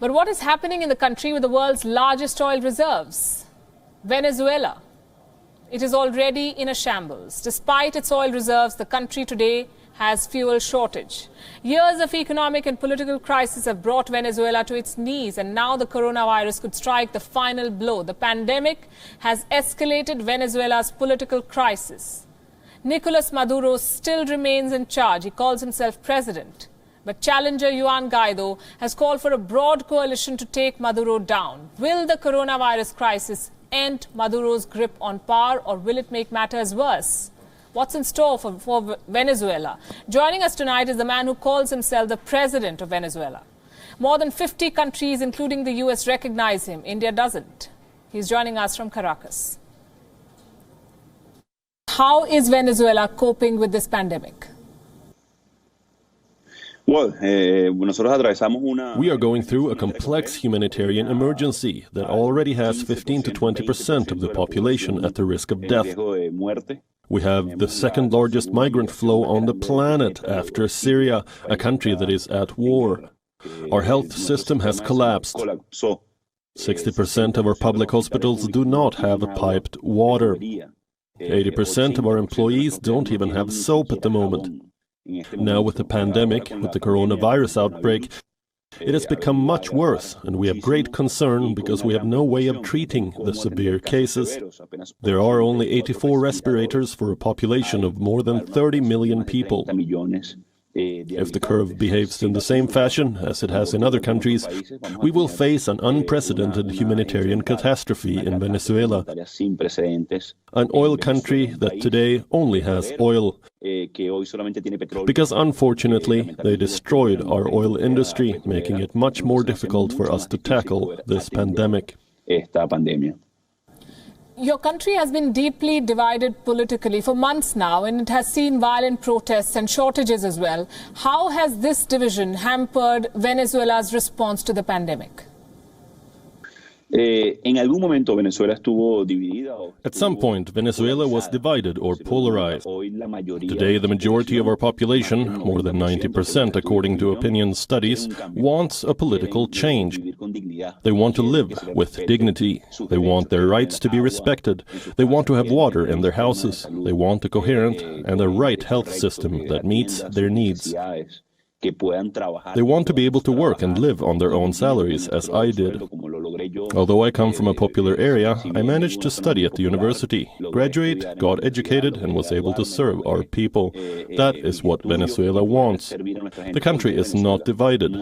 But what is happening in the country with the world's largest oil reserves? Venezuela. It is already in a shambles. Despite its oil reserves, the country today has fuel shortage. Years of economic and political crisis have brought Venezuela to its knees, and now the coronavirus could strike the final blow. The pandemic has escalated Venezuela's political crisis. Nicolas Maduro still remains in charge. He calls himself president. But challenger Juan Guaido has called for a broad coalition to take Maduro down. Will the coronavirus crisis end Maduro's grip on power, or will it make matters worse? What's in store for Venezuela? Joining us tonight is the man who calls himself the president of Venezuela. More than 50 countries, including the US, recognize him. India doesn't. He's joining us from Caracas. How is Venezuela coping with this pandemic? We are going through a complex humanitarian emergency that already has 15 to 20% of the population at the risk of death. We have the second largest migrant flow on the planet after Syria, a country that is at war. Our health system has collapsed. 60% of our public hospitals do not have piped water. 80% of our employees don't even have soap at the moment. Now with the pandemic, with the coronavirus outbreak, it has become much worse, and we have great concern because we have no way of treating the severe cases. There are only 84 respirators for a population of more than 30 million people. If the curve behaves in the same fashion as it has in other countries, we will face an unprecedented humanitarian catastrophe in Venezuela, an oil country that today only has oil. Because unfortunately, they destroyed our oil industry, making it much more difficult for us to tackle this pandemic. Your country has been deeply divided politically for months now, and it has seen violent protests and shortages as well. How has this division hampered Venezuela's response to the pandemic? At some point, Venezuela was divided or polarized. Today, the majority of our population, more than 90% according to opinion studies, wants a political change. They want to live with dignity. They want their rights to be respected. They want to have water in their houses. They want a coherent and a right health system that meets their needs. They want to be able to work and live on their own salaries, as I did. Although I come from a popular area, I managed to study at the university, graduate, got educated, and was able to serve our people. That is what Venezuela wants. The country is not divided.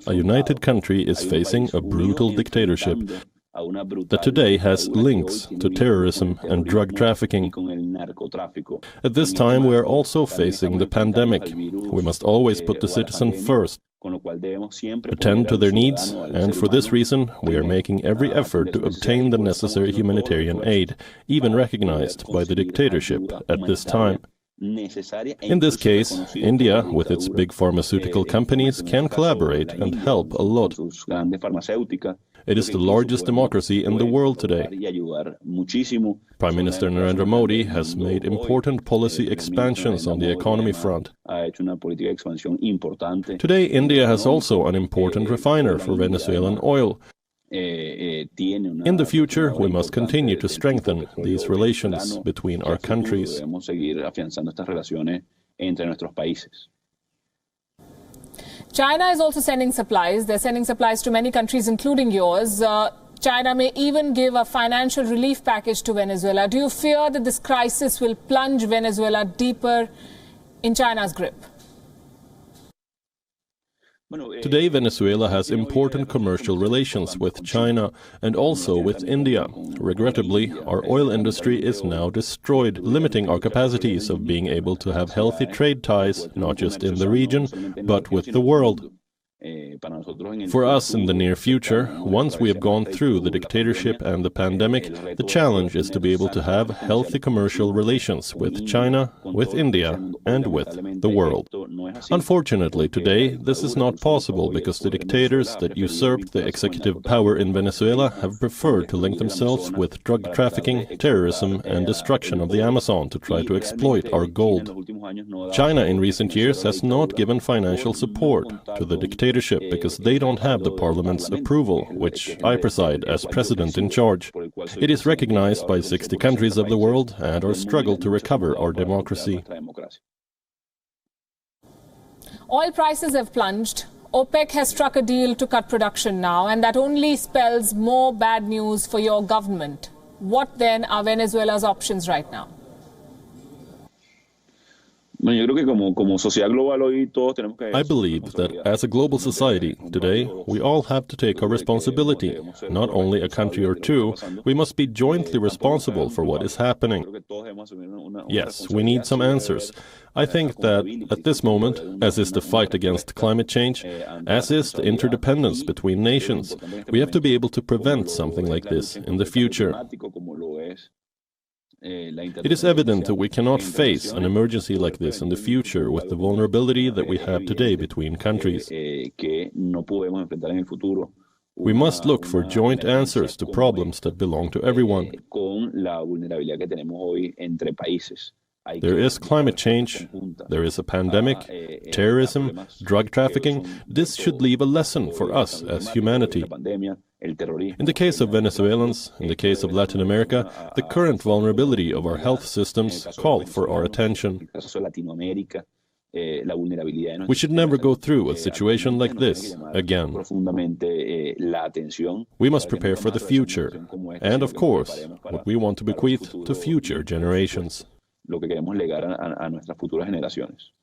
A united country is facing a brutal dictatorship that today has links to terrorism and drug trafficking. At this time, we are also facing the pandemic. We must always put the citizen first, attend to their needs, and for this reason, we are making every effort to obtain the necessary humanitarian aid, even recognized by the dictatorship at this time. In this case, India, with its big pharmaceutical companies, can collaborate and help a lot. It is the largest democracy in the world today. Prime Minister Narendra Modi has made important policy expansions on the economy front. Today, India has also an important refiner for Venezuelan oil. In the future, we must continue to strengthen these relations between our countries. China is also sending supplies. They're sending supplies to many countries, including yours. China may even give a financial relief package to Venezuela. Do you fear that this crisis will plunge Venezuela deeper in China's grip? Today, Venezuela has important commercial relations with China and also with India. Regrettably, our oil industry is now destroyed, limiting our capacities of being able to have healthy trade ties, not just in the region, but with the world. For us in the near future, once we have gone through the dictatorship and the pandemic, the challenge is to be able to have healthy commercial relations with China, with India, and with the world. Unfortunately, today, this is not possible because the dictators that usurped the executive power in Venezuela have preferred to link themselves with drug trafficking, terrorism, and destruction of the Amazon to try to exploit our gold. China in recent years has not given financial support to the dictatorship. because they don't have the parliament's approval, which I preside as president in charge. It is recognized by 60 countries of the world and our struggle to recover our democracy. Oil prices have plunged. OPEC has struck a deal to cut production now, and that only spells more bad news for your government. What then are Venezuela's options right now? I believe that as a global society, today, we all have to take our responsibility. Not only a country or two, we must be jointly responsible for what is happening. Yes, we need some answers. I think that at this moment, as is the fight against climate change, as is the interdependence between nations, we have to be able to prevent something like this in the future. It is evident that we cannot face an emergency like this in the future with the vulnerability that we have today between countries. We must look for joint answers to problems that belong to everyone. There is climate change, there is a pandemic, terrorism, drug trafficking. This should leave a lesson for us as humanity. In the case of Venezuelans, in the case of Latin America, the current vulnerability of our health systems call for our attention. We should never go through a situation like this again. We must prepare for the future, and of course, what we want to bequeath to future generations. Lo que queremos legar a nuestras futuras generaciones.